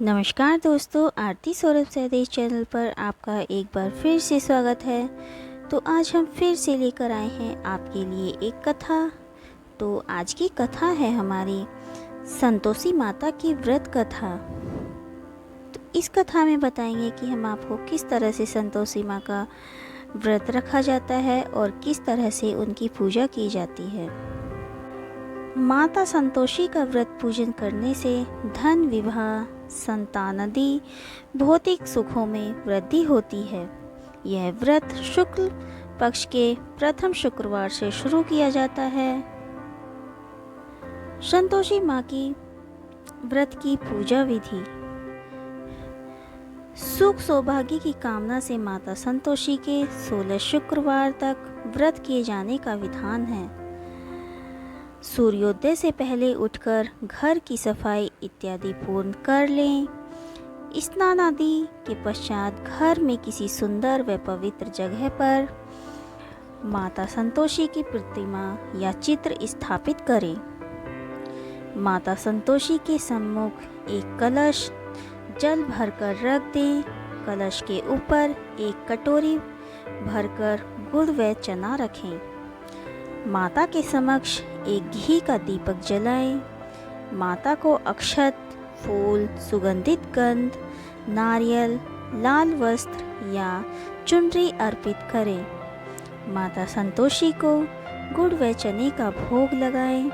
नमस्कार दोस्तों, आरती सौरभ सहदेश चैनल पर आपका एक बार फिर से स्वागत है। तो आज हम फिर से लेकर आए हैं आपके लिए एक कथा। तो आज की कथा है हमारी संतोषी माता की व्रत कथा। तो इस कथा में बताएंगे कि हम आपको किस तरह से संतोषी माँ का व्रत रखा जाता है और किस तरह से उनकी पूजा की जाती है। माता संतोषी का व्रत पूजन करने से धन, विवाह, संतान आदि भौतिक सुखों में वृद्धि होती है। यह व्रत शुक्ल पक्ष के प्रथम शुक्रवार से शुरू किया जाता है। संतोषी माँ की व्रत की पूजा विधि। सुख सौभाग्य की कामना से माता संतोषी के 16 शुक्रवार तक व्रत किए जाने का विधान है। सूर्योदय से पहले उठकर घर की सफाई इत्यादि पूर्ण कर लें। स्नान आदि के पश्चात घर में किसी सुंदर व पवित्र जगह पर माता संतोषी की प्रतिमा या चित्र स्थापित करें। माता संतोषी के सम्मुख एक कलश जल भरकर रख दें। कलश के ऊपर एक कटोरी भरकर गुड़ व चना रखें। माता के समक्ष एक घी का दीपक जलाएं। माता को अक्षत, फूल, सुगंधित गंध, नारियल, लाल वस्त्र या चुनरी अर्पित करें। माता संतोषी को गुड़ व चने का भोग लगाएं।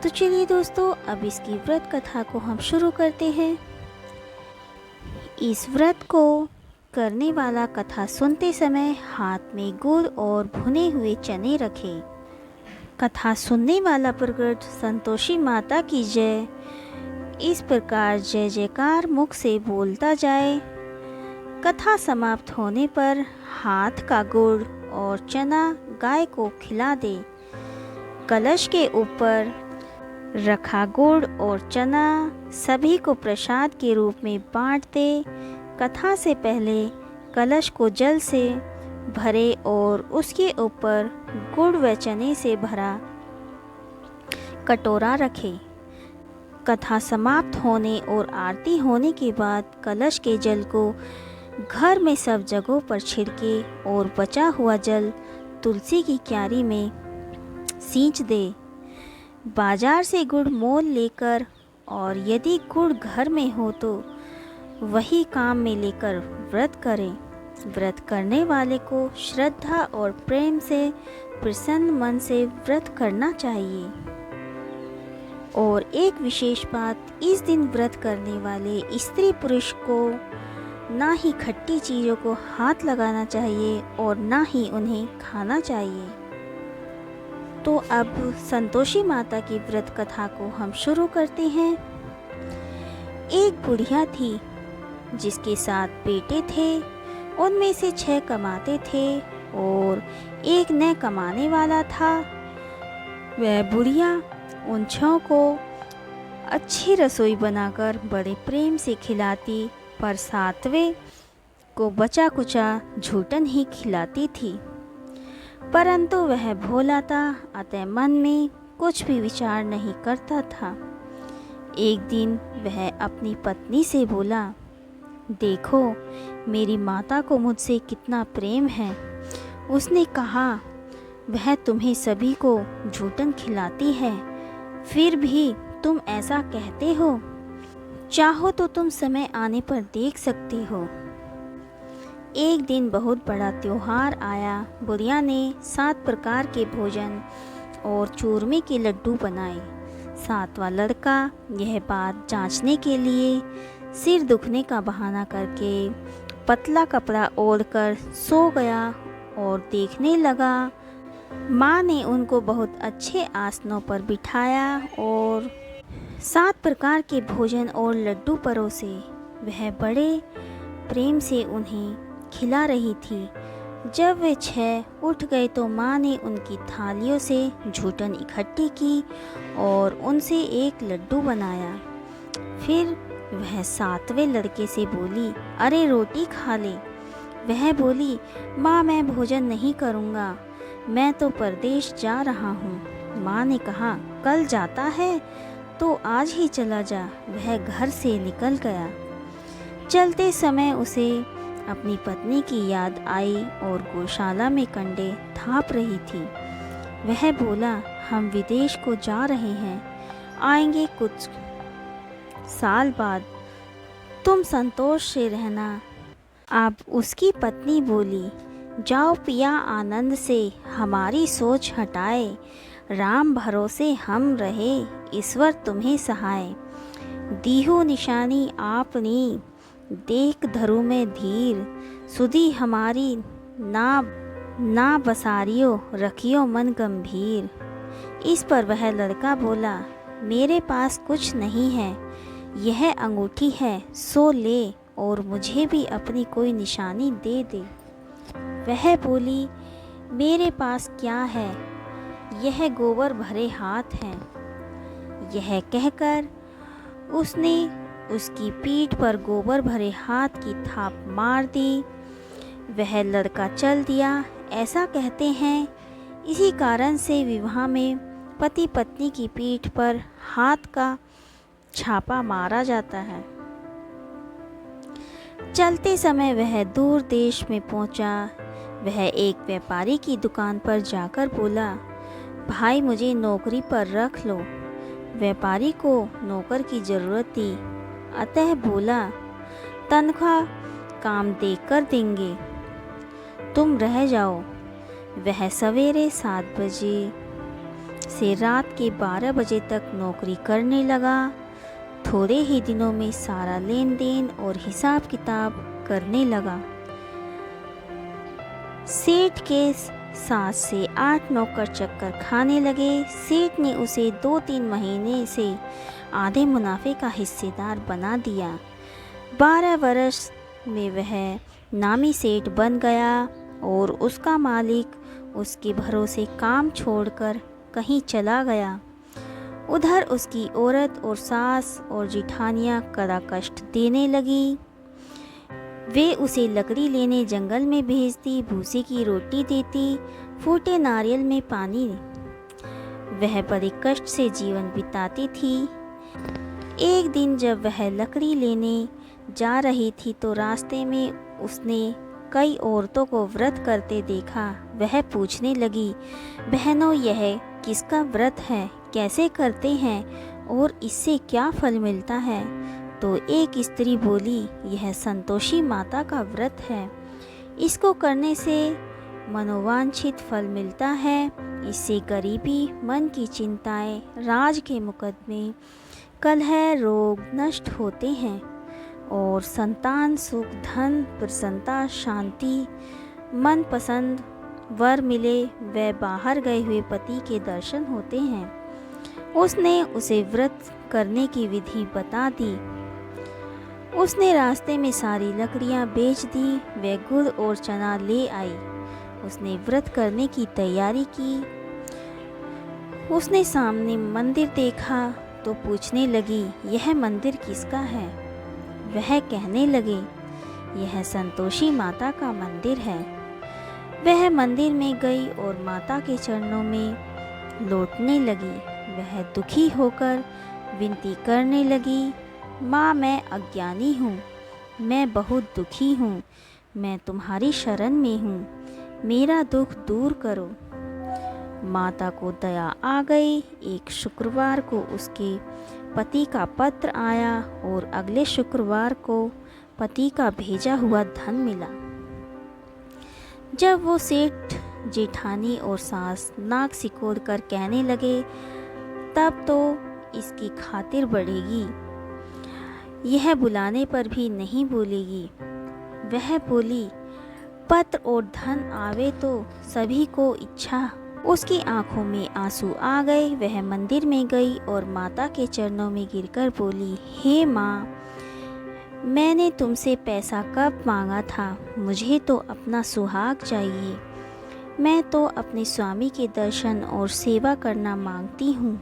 तो चलिए दोस्तों, अब इसकी व्रत कथा को हम शुरू करते हैं। इस व्रत को करने वाला कथा सुनते समय हाथ में गुड़ और भुने हुए चने रखे। कथा सुनने वाला प्रकट संतोषी माता की जय इस प्रकार जय जयकार मुख से बोलता जाए। कथा समाप्त होने पर हाथ का गुड़ और चना गाय को खिला दे। कलश के ऊपर रखा गुड़ और चना सभी को प्रसाद के रूप में बांट दे। कथा से पहले कलश को जल से भरे और उसके ऊपर गुड़ व चने से भरा कटोरा रखे। कथा समाप्त होने और आरती होने के बाद कलश के जल को घर में सब जगहों पर छिड़के और बचा हुआ जल तुलसी की क्यारी में सींच दे। बाजार से गुड़ मोल लेकर और यदि गुड़ घर में हो तो वही काम में लेकर व्रत करें। व्रत करने वाले को श्रद्धा और प्रेम से प्रसन्न मन से व्रत करना चाहिए। और एक विशेष बात, इस दिन व्रत करने वाले स्त्री पुरुष को ना ही खट्टी चीज़ों को हाथ लगाना चाहिए और ना ही उन्हें खाना चाहिए। तो अब संतोषी माता की व्रत कथा को हम शुरू करते हैं। एक बुढ़िया थी जिसके 7 बेटे थे। उनमें से 6 कमाते थे और एक न कमाने वाला था। वह बुढ़िया उन 6 को अच्छी रसोई बनाकर बड़े प्रेम से खिलाती, पर 7वें को बचा कुचा झूठन ही खिलाती थी। परंतु वह भोला था, अतः मन में कुछ भी विचार नहीं करता था। एक दिन वह अपनी पत्नी से बोला, देखो मेरी माता को मुझसे कितना प्रेम है। उसने कहा वह तुम्हें सभी को झूठन खिलाती है, फिर भी तुम ऐसा कहते हो। चाहो तो तुम समय आने पर देख सकते हो। एक दिन बहुत बड़ा त्योहार आया। बुढ़िया ने 7 प्रकार के भोजन और चूरमे के लड्डू बनाए। 7वां लड़का यह बात जांचने के लिए सिर दुखने का बहाना करके पतला कपड़ा ओढ़कर सो गया और देखने लगा। माँ ने उनको बहुत अच्छे आसनों पर बिठाया और 7 प्रकार के भोजन और लड्डू परोसे। वह बड़े प्रेम से उन्हें खिला रही थी। जब वे 6 उठ गए तो माँ ने उनकी थालियों से झूठन इकट्ठी की और उनसे एक लड्डू बनाया। फिर वह 7वें लड़के से बोली, अरे रोटी खा ले। वह बोली, माँ मैं भोजन नहीं करूँगा, मैं तो परदेश जा रहा हूँ। माँ ने कहा, कल जाता है तो आज ही चला जा। वह घर से निकल गया। चलते समय उसे अपनी पत्नी की याद आई और गौशाला में कंडे थाप रही थी। वह बोला, हम विदेश को जा रहे हैं, आएंगे कुछ साल बाद, तुम संतोष से रहना। अब उसकी पत्नी बोली, जाओ पिया आनंद से, हमारी सोच हटाए, राम भरोसे हम रहे, ईश्वर तुम्हें सहाय। दीहो निशानी आपनी, देख धरु में धीर, सुधी हमारी ना बसारियो, रखियो मन गंभीर। इस पर वह लड़का बोला, मेरे पास कुछ नहीं है, यह अंगूठी है, सो ले और मुझे भी अपनी कोई निशानी दे दे। वह बोली, मेरे पास क्या है, यह गोबर भरे हाथ हैं। यह कहकर उसने उसकी पीठ पर गोबर भरे हाथ की थाप मार दी। वह लड़का चल दिया। ऐसा कहते हैं, इसी कारण से विवाह में पति पत्नी की पीठ पर हाथ का छापा मारा जाता है। चलते समय वह दूर देश में पहुंचा। वह एक व्यापारी की दुकान पर जाकर बोला, भाई मुझे नौकरी पर रख लो। व्यापारी को नौकर की ज़रूरत थी, अतः बोला, तनख्वाह काम देकर देंगे, तुम रह जाओ। वह सवेरे 7 बजे से रात के 12 बजे तक नौकरी करने लगा। थोड़े ही दिनों में सारा लेन देन और हिसाब किताब करने लगा। सेठ के 7 से 8 नौकर चक्कर खाने लगे। सेठ ने उसे 2-3 महीने से आधे मुनाफे का हिस्सेदार बना दिया। 12 वर्ष में वह नामी सेठ बन गया और उसका मालिक उसके भरोसे काम छोड़कर कहीं चला गया। उधर उसकी औरत और सास और जिठानियाँ कड़ा कष्ट देने लगी। वे उसे लकड़ी लेने जंगल में भेजती, भूसे की रोटी देती, फूटे नारियल में पानी। वह बड़े कष्ट से जीवन बिताती थी। एक दिन जब वह लकड़ी लेने जा रही थी तो रास्ते में उसने कई औरतों को व्रत करते देखा। वह पूछने लगी, बहनों यह किसका व्रत है, कैसे करते हैं और इससे क्या फल मिलता है? तो एक स्त्री बोली, यह संतोषी माता का व्रत है, इसको करने से मनोवांछित फल मिलता है। इससे गरीबी, मन की चिंताएं, राज के मुकदमे, कलह, रोग नष्ट होते हैं और संतान सुख, धन, प्रसन्नता, शांति, मन पसंद वर मिले व बाहर गए हुए पति के दर्शन होते हैं। उसने उसे व्रत करने की विधि बता दी। उसने रास्ते में सारी लकड़ियां बेच दी। वह गुड़ और चना ले आई। उसने व्रत करने की तैयारी की। उसने सामने मंदिर देखा तो पूछने लगी, यह मंदिर किसका है? वह कहने लगे, यह संतोषी माता का मंदिर है। वह मंदिर में गई और माता के चरणों में लौटने लगी। वह दुखी होकर विनती करने लगी, माँ मैं अज्ञानी हूँ, मैं बहुत दुखी हूँ, मैं तुम्हारी शरण में हूँ, मेरा दुख दूर करो। माता को दया आ गई। एक शुक्रवार को उसके पति का पत्र आया और अगले शुक्रवार को पति का भेजा हुआ धन मिला। जब वो सेठ, जेठानी और सास नाक सिकोड़ कर कहने लगे, तब तो इसकी खातिर बढ़ेगी, यह बुलाने पर भी नहीं बोलेगी। वह बोली, पत्र और धन आवे तो सभी को इच्छा। उसकी आंखों में आंसू आ गए। वह मंदिर में गई और माता के चरणों में गिरकर बोली, हे माँ, मैंने तुमसे पैसा कब मांगा था? मुझे तो अपना सुहाग चाहिए। मैं तो अपने स्वामी के दर्शन और सेवा करना मांगती हूँ।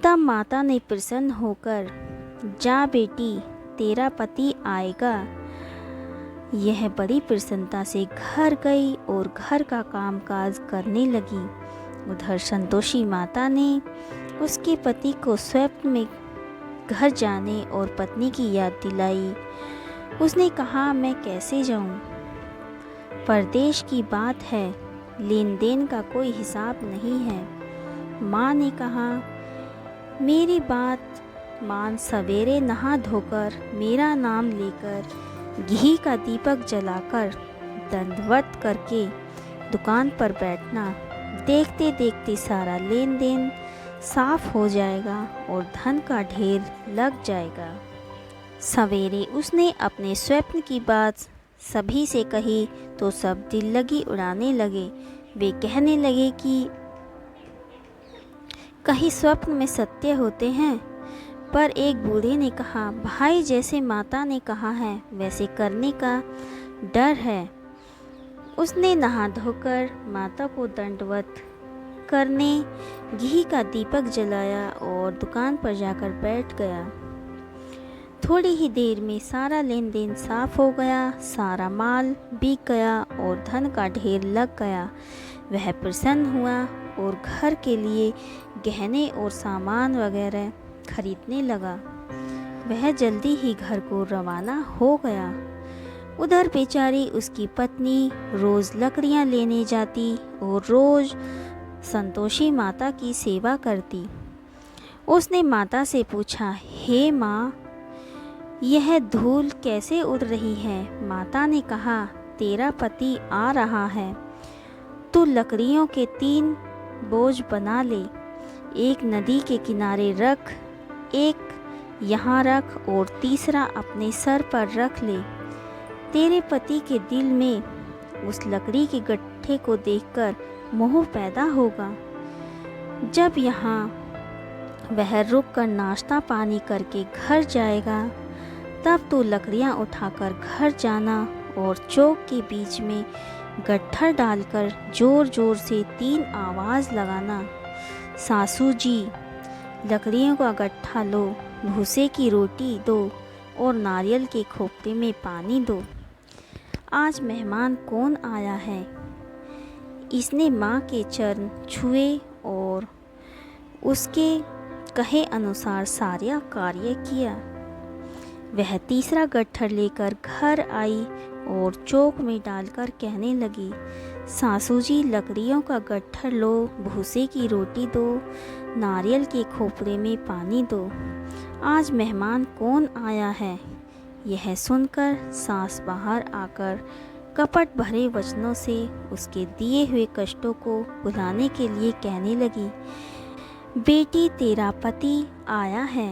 तब माता ने प्रसन्न होकर, जा बेटी, तेरा पति आएगा। यह बड़ी प्रसन्नता से घर गई और घर का कामकाज करने लगी। उधर संतोषी माता ने उसके पति को स्वप्न में घर जाने और पत्नी की याद दिलाई। उसने कहा, मैं कैसे जाऊं? परदेश की बात है, लेन देन का कोई हिसाब नहीं है। माँ ने कहा, मेरी बात मान, सवेरे नहा धोकर मेरा नाम लेकर घी का दीपक जलाकर दंडवत करके दुकान पर बैठना। देखते देखते सारा लेन देन साफ हो जाएगा और धन का ढेर लग जाएगा। सवेरे उसने अपने स्वप्न की बात सभी से कही तो सब दिल लगी उड़ाने लगे। वे कहने लगे कि कहीं स्वप्न में सत्य होते हैं। पर एक बूढ़े ने कहा, भाई, जैसे माता ने कहा है वैसे करने का डर है। उसने नहा धोकर माता को दंडवत करने घी का दीपक जलाया और दुकान पर जाकर बैठ गया। थोड़ी ही देर में सारा लेन देन साफ हो गया, सारा माल बिक गया और धन का ढेर लग गया। वह प्रसन्न हुआ और घर के लिए गहने और सामान वगैरह खरीदने लगा। वह जल्दी ही घर को रवाना हो गया। उधर बेचारी उसकी पत्नी रोज़ लकड़ियाँ लेने जाती और रोज़ संतोषी माता की सेवा करती। उसने माता से पूछा, हे माँ, यह धूल कैसे उड़ रही है? माता ने कहा, तेरा पति आ रहा है। तू लकड़ियों के 3 बोझ बना ले, एक नदी के किनारे रख, एक यहाँ रख और तीसरा अपने सर पर रख ले। तेरे पति के दिल में उस लकड़ी के गट्ठे को देखकर मोह पैदा होगा। जब यहाँ वह रुक कर नाश्ता पानी करके घर जाएगा, तब तू लकड़ियाँ उठाकर घर जाना और चौक के बीच में गट्ठर डालकर जोर जोर से 3 आवाज़ लगाना, सासू जी, लकड़ियों का गट्ठा लो, भूसे की रोटी दो और नारियल के खोपटे में पानी दो। आज मेहमान कौन आया है? इसने माँ के चरण छुए और उसके कहे अनुसार सारा कार्य किया। वह तीसरा गट्ठर लेकर घर आई और चौक में डालकर कहने लगी, सासू जी, लकड़ियों का गट्ठर लो, भूसे की रोटी दो, नारियल के खोपड़े में पानी दो। आज मेहमान कौन आया है? यह सुनकर सास बाहर आकर कपट भरे वचनों से उसके दिए हुए कष्टों को भुलाने के लिए कहने लगी, बेटी, तेरा पति आया है।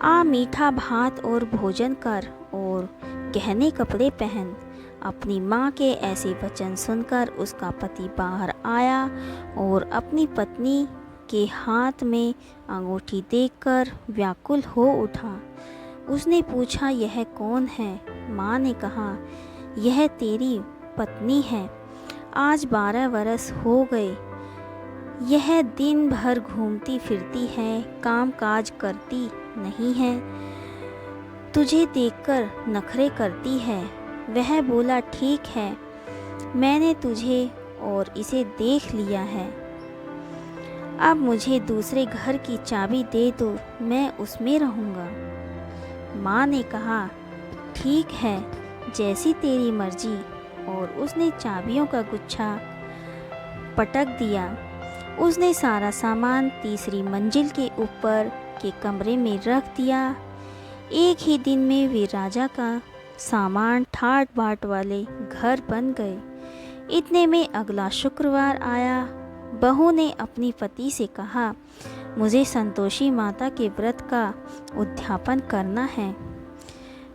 आ, मीठा भात और भोजन कर और गहने कपड़े पहन। अपनी माँ के ऐसे वचन सुनकर उसका पति बाहर आया और अपनी पत्नी के हाथ में अंगूठी देखकर व्याकुल हो उठा। उसने पूछा, यह कौन है? माँ ने कहा, यह तेरी पत्नी है। आज 12 वर्ष हो गए। यह दिन भर घूमती फिरती है, काम काज करती नहीं है, तुझे देखकर नखरे करती है। वह बोला, ठीक है, मैंने तुझे और इसे देख लिया है। अब मुझे दूसरे घर की चाबी दे दो, मैं उसमें रहूँगा। माँ ने कहा, ठीक है, जैसी तेरी मर्जी। और उसने चाबियों का गुच्छा पटक दिया। उसने सारा सामान तीसरी मंजिल के ऊपर के कमरे में रख दिया। एक ही दिन में वे राजा का सामान ठाट बाट वाले घर बन गए। इतने में अगला शुक्रवार आया। बहू ने अपनी पति से कहा, मुझे संतोषी माता के व्रत का उद्यापन करना है।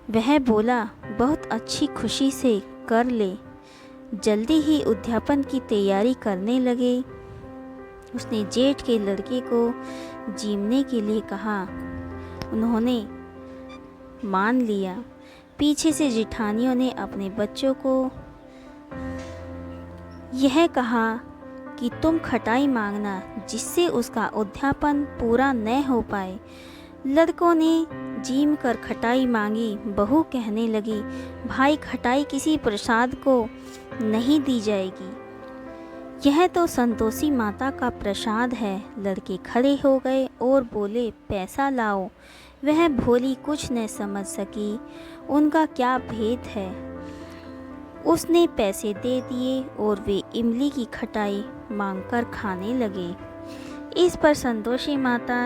वह बोला, बहुत अच्छी खुशी से कर ले। जल्दी ही उद्यापन की तैयारी करने लगे। उसने जेठ के लड़के को जीमने के लिए कहा। उन्होंने मान लिया। पीछे से जिठानियों ने अपने बच्चों को यह कहा कि तुम खटाई मांगना, जिससे उसका उद्यापन पूरा न हो पाए। लड़कों ने जीम कर खटाई मांगी। बहू कहने लगी, भाई, खटाई किसी प्रसाद को नहीं दी जाएगी, यह तो संतोषी माता का प्रसाद है। लड़के खड़े हो गए और बोले, पैसा लाओ। वह भोली कुछ न समझ सकी उनका क्या भेद है। उसने पैसे दे दिए और वे इमली की खटाई मांगकर खाने लगे। इस पर संतोषी माता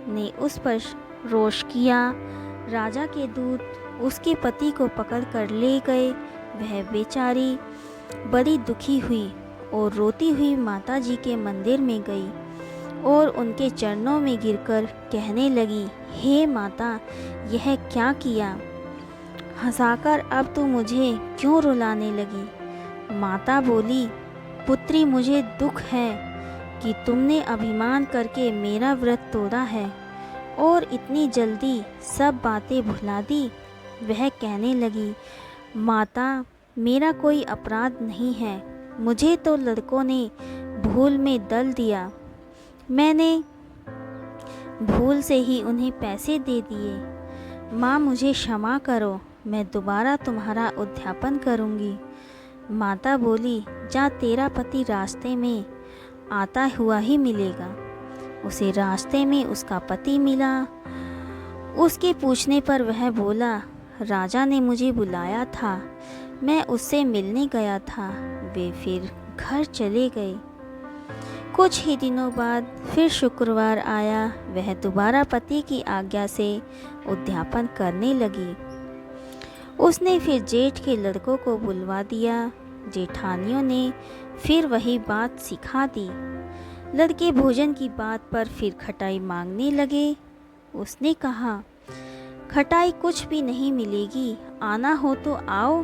ने उस पर रोष किया। राजा के दूत उसके पति को पकड़कर ले गए। वह बेचारी बड़ी दुखी हुई और रोती हुई माता जी के मंदिर में गई और उनके चरणों में गिरकर कहने लगी, हे माता, यह क्या किया? हंसाकर अब तू मुझे क्यों रुलाने लगी? माता बोली, पुत्री, मुझे दुख है कि तुमने अभिमान करके मेरा व्रत तोड़ा है और इतनी जल्दी सब बातें भुला दी। वह कहने लगी, माता, मेरा कोई अपराध नहीं है। मुझे तो लड़कों ने भूल में दल दिया। मैंने भूल से ही उन्हें पैसे दे दिए। माँ, मुझे क्षमा करो, मैं दोबारा तुम्हारा उद्यापन करूँगी। माता बोली, जा, तेरा पति रास्ते में आता हुआ ही मिलेगा। उसे रास्ते में उसका पति मिला। उसके पूछने पर वह बोला, राजा ने मुझे बुलाया था, मैं उससे मिलने गया था। वे फिर घर चले गए। कुछ ही दिनों बाद फिर शुक्रवार आया। वह दोबारा पति की आज्ञा से उद्यापन करने लगी। उसने फिर जेठ के लड़कों को बुलवा दिया। जेठानियों ने फिर वही बात सिखा दी। लड़के भोजन की बात पर फिर खटाई मांगने लगे। उसने कहा, खटाई कुछ भी नहीं मिलेगी, आना हो तो आओ।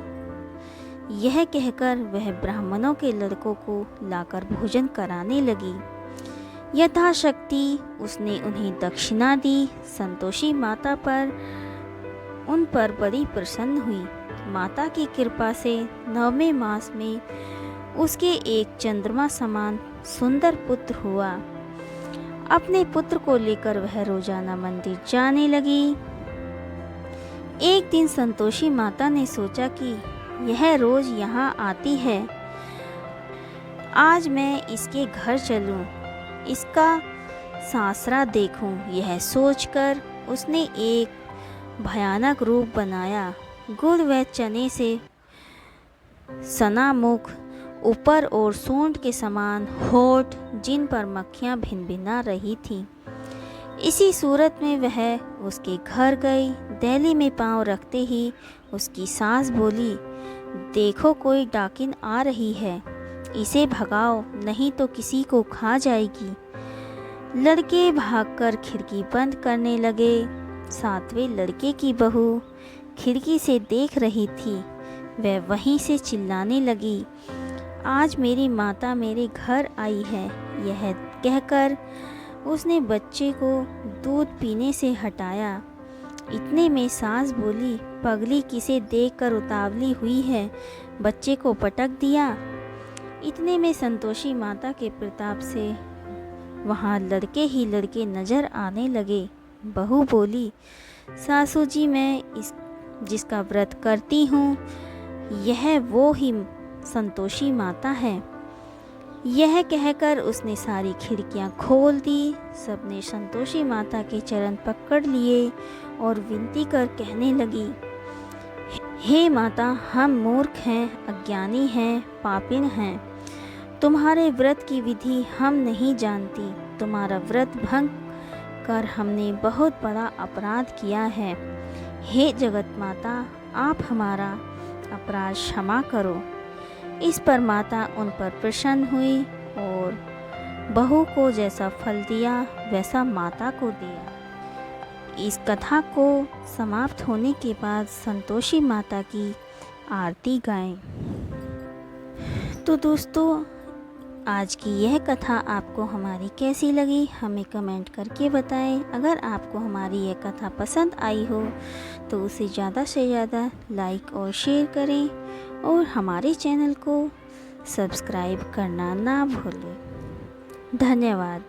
यह कहकर वह ब्राह्मणों के लड़कों को लाकर भोजन कराने लगी। यथाशक्ति उसने उन्हें दक्षिणा दी। संतोषी माता उन पर बड़ी प्रसन्न हुई। माता की कृपा से 9वें मास में उसके एक चंद्रमा समान सुंदर पुत्र हुआ। अपने पुत्र को लेकर वह रोजाना मंदिर जाने लगी। एक दिन संतोषी माता ने सोचा कि यह रोज यहाँ आती है, आज मैं इसके घर चलूं, इसका सासरा देखूं। यह सोचकर उसने एक भयानक रूप बनाया। गुड़ व चने से सना मुख, ऊपर और सूंड के समान होठ, जिन पर मक्खियाँ भिनभिना रही थीं। इसी सूरत में वह उसके घर गई। दहली में पांव रखते ही उसकी सास बोली, देखो, कोई डाकिन आ रही है, इसे भगाओ, नहीं तो किसी को खा जाएगी। लड़के भागकर खिड़की बंद करने लगे। 7वें लड़के की बहू खिड़की से देख रही थी। वह वहीं से चिल्लाने लगी, आज मेरी माता मेरे घर आई है। यह कहकर उसने बच्चे को दूध पीने से हटाया। इतने में सास बोली, पगली, किसे देखकर उतावली हुई है, बच्चे को पटक दिया। इतने में संतोषी माता के प्रताप से वहाँ लड़के ही लड़के नजर आने लगे। बहू बोली, सासू जी, मैं जिसका व्रत करती हूँ, यह वो ही संतोषी माता है। यह कहकर उसने सारी खिड़कियां खोल दी। सबने संतोषी माता के चरण पकड़ लिए और विनती कर कहने लगी, हे माता, हम मूर्ख हैं, अज्ञानी हैं, पापिन हैं। तुम्हारे व्रत की विधि हम नहीं जानती। तुम्हारा व्रत भंग कर हमने बहुत बड़ा अपराध किया है। हे जगत माता, आप हमारा अपराध क्षमा करो। इस पर माता उन पर प्रसन्न हुई और बहू को जैसा फल दिया वैसा माता को दिया। इस कथा को समाप्त होने के बाद संतोषी माता की आरती गाएं। तो दोस्तों, आज की यह कथा आपको हमारी कैसी लगी, हमें कमेंट करके बताएं। अगर आपको हमारी यह कथा पसंद आई हो तो उसे ज़्यादा से ज़्यादा लाइक और शेयर करें और हमारे चैनल को सब्सक्राइब करना ना भूलें। धन्यवाद।